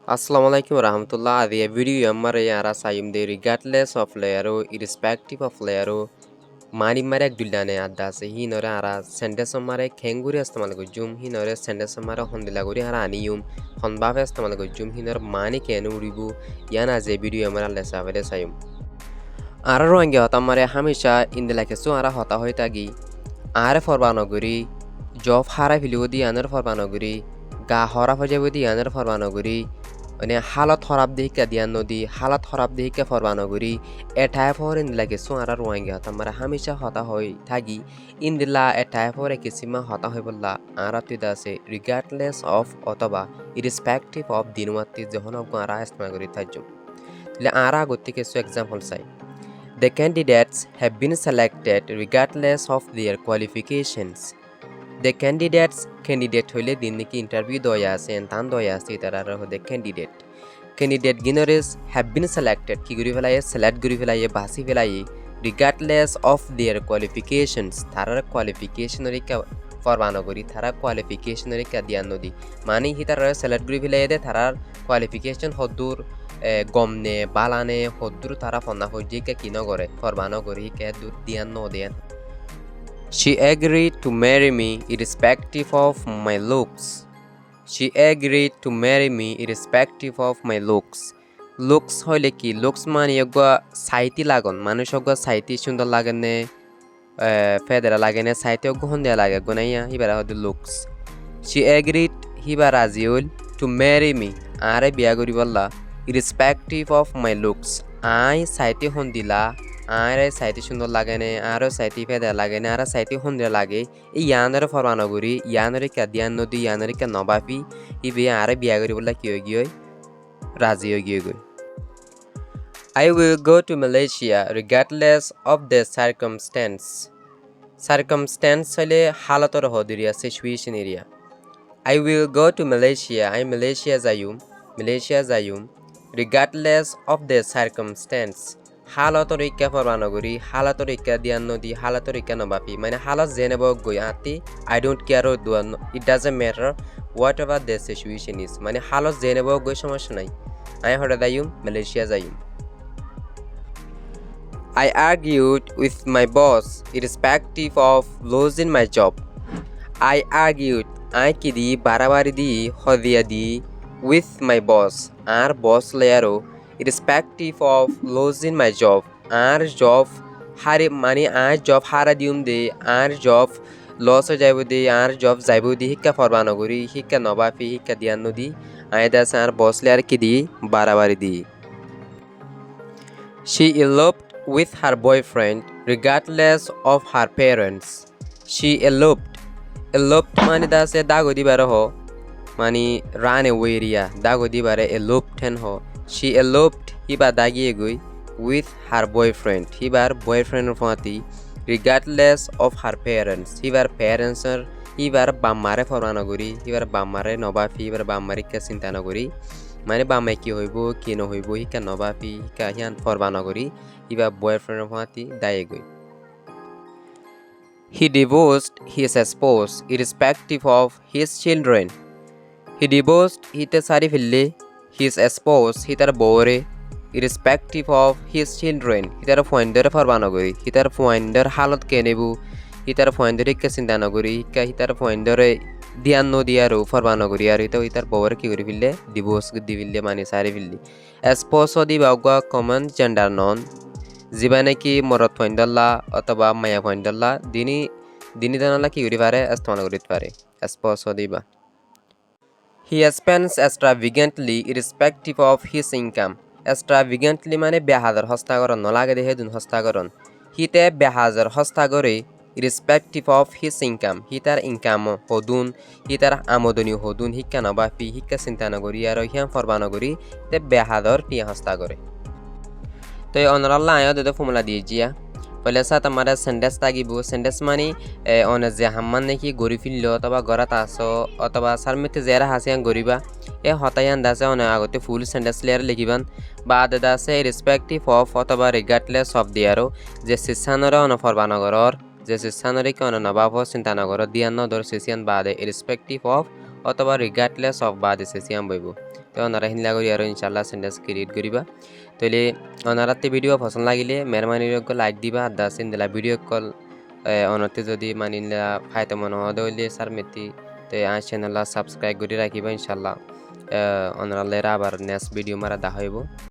Assalamu alaikum warahmatullah. The video yamar yara sayum de regardless of layero, irrespective of layero, mani mare dullane adda se hi nore ara sentence mare kenguri istemal gujum hi nore sentence mare hondila guri ara aniyum honba fe istemal gujum hi nore mani kenu ribu yana ze video yamar alle savede sayum. Ara roange hota mare hamisha indela kesu ara hota hoitagi are forbano guri job hara filudi anar forbano guri ga hora fajabudi anar forbano guri মানে হালত খরাব দিকে দিয়ান নদী হালত খরাব দিকে ফরবানো করি এটাই for ইন্দিলাকে সোয়ারা রোয়াঙ্গে হতা মারা হামেশা হতা হই থাকি ইন্দিলা এটাই ফরে কিসিমা হতা হই বললা আরা তুইদা আছে রিগার্ডলেস অফ অথবা ইরেসপেক্টিভ অফ দিনওয়াতি যখন আরা ইস্তেমাল করি থাকজুম তাহলে আরা গতি কিছু এক্সাম্পল চাই the candidates have been selected regardless of their qualifications The candidate হইলে দিন নাকি ইন্টারভিউ দয়া আছে তান দয়া আছে তারা হতে ক্যান্ডিডেট গিনরেস হ্যাভ বিন সিলেক্টেড কি করি ফেলাই সিলেক্ট করি ফেলাই বাসি ফেলাই রিগার্ডলেস অফ দেয়ার কোয়ালিফিকেশনস তারার কোয়ালিফিকেশনের ফরমানো করি তারা কোয়ালিফিকেশনের দিয়ান নদী মানে হি তারা সিলেক্ট করি ফেলাই দে তারার কোয়ালিফিকেশন হদ্দুর গমনে বালানে হদ্দুর তারা ফন্না হইজিকে কি নগরে ফরমানো করি কে দূর দিয়ান ন দিয়ান She agreed to marry me irrespective of my looks. She agreed to marry me irrespective of my looks. Looks হইলে কি looks মানে এগুয়া সাইতি লাগন মানুষ এগুয়া সাইতি সুন্দর লাগেনে ফেদেরা লাগেনে সাইতি এগুয়া হন্দিয়া লাগে গুনাইয়া হিবারা হইতে looks. She agreed হিবা রাজি হইল to marry me আরে বিয়া করি বললা irrespective of my looks. আই সাইতি হন্দিলা আরে সাইতি সুন্দর লাগে নে আরো সাইতি ফেদা লাগে না আর সাইতি হন্দিয়া লাগে এই ইয়ানের ফরমানো করি ইয়ানের কাদিয়ান নদী ইয়ানের কা নবাফি ই বিয়া আরে বিয়া করি বললা কি হই গই রাজি হই গই I will go to Malaysia regardless of the circumstance হলে হালতর হদিরিয়া সিচুয়েশন এরিয়া I will go to Malaysia I Malaysia যাইম regardless of the circumstance হালতর ইকা ফরমানো করি হালতর ইকা দিয়ান নদী হালতর ইকা নবাপি মানে হালত জেনেব গই আতি আই ডোন্ট কেয়ার দুয়ান it doesn't matter whatever the situation is মানে হালত জেনেব গই সমস্যা নাই আই হঠাৎ যাইম মালয়েশিয়া যাইম I argued with my boss irrespective of losing my job I argued I কি দি বারাবারি দি হদিয়া দি with my boss আর বস লেয়ারো irrespective of losing my job আর জব হারে মানে আর জব হারা দিউম দে আর জব লস হয়ে যাইব দে আর জব যাইব দি শিক্ষা ফরমানো করি শিক্ষা নবাফি শিক্ষা দিয়ান নদী আয়দাস আর বসলে আর কি দি বারাবারি দি She eloped with her boyfriend regardless of her parents She eloped মানে দাসে দাগো দিবার হ মানে রান away রিয়া দাগো দিবারে eloped হেন হ She eloped hiba dagiye goi with her boyfriend hibar boyfriend fati regardless of her parents hibar parents hibar bammare formana gori hibar bammare nobafi hibar bammare ka চিন্তা না করি মানে বামে কি হইব কি ন হইব হিকা নবাফি হিকা হিয়ান ফরবানা করি হিবা বয়ফ্রেন্ড ফতি দায়ে গই He divorced his spouse irrespective of his children He divorced hite sari fille his spouse hitar bore irrespective of his children hitar finder farbano gori hitar finder halat ke nebu hitar finder ke চিন্তা না করি ka hitar finder diyan no diaro farbano gori ar hitar bore ki gori fille divorce di fille mani sare fille spouse di bagwa common gender non জীবনে কি মরদ ফইন্দাল্লা অথবা মায়া ফইন্দাল্লা দিনী দানালা কি গরি পারে ইস্তেমাল করিতে পারে spouse দিবা He spends extravagantly irrespective of his income. Extravagantly মানে বেহাজার হস্তাগরণ নলাগে দেহে দুন হস্তাগরণ হিতে বেহাজার হস্তাগরে irrespective of his income হিতার ইনকাম হদুন হিতার আমদনি হদুন হিক্কা নবাফি হিক্কা চিন্তা নগরী আর হিয়াম ফরবানো করি তে বেহাজার টিয়া হস্তাগরে তো এই অনরাল্লাহ আয়ো দে ফর্মুলা দিয়ে জিয়া পহলে সাথ আমাদের সেন্টেন্স থাকিব সেন্টেন্স মানে অনে যে হাম্মান নাকি গড়ি ফিরল অথবা গড়াত আসো অথবা সারমিতে জেরা হাসিয়ান গড়িবা এ হতায়ান দাসে অনে আগতে ফুল সেন্টেন্স লেয়ার লিখিবান বা দাসে রেসপেক্টিভ অফ অথবা রিগার্ডলেস অফ দিয়ারো যে সিসানরে অন ফরবানগরর যে সিসানরে কি অন নবাব চিন্তানগর দিয়ান নদর সিসিয়ান বাদে রেসপেক্টিভ অফ অথবা রিগার্ডলেস অফ বাদে সিসিয়ান বইব তো ওনারা হিনলা করি আর ইনশাআল্লাহ সেন্টেন্স ক্রিয়েট করিবা তাইলে ওনারাতে ভিডিও পছন্দ লাগিলে মেহরবানি করে লাইক দিবা আর দা সিনদেলা ভিডিও কল অনতে যদি মানিলা ফায়দা মনে হইলে স্যার মেতি তে আ চ্যানেল সাবস্ক্রাইব করে রাখিবা ইনশাআল্লাহ অনারা লেরা আবার নেক্সট ভিডিও মারা দা হইব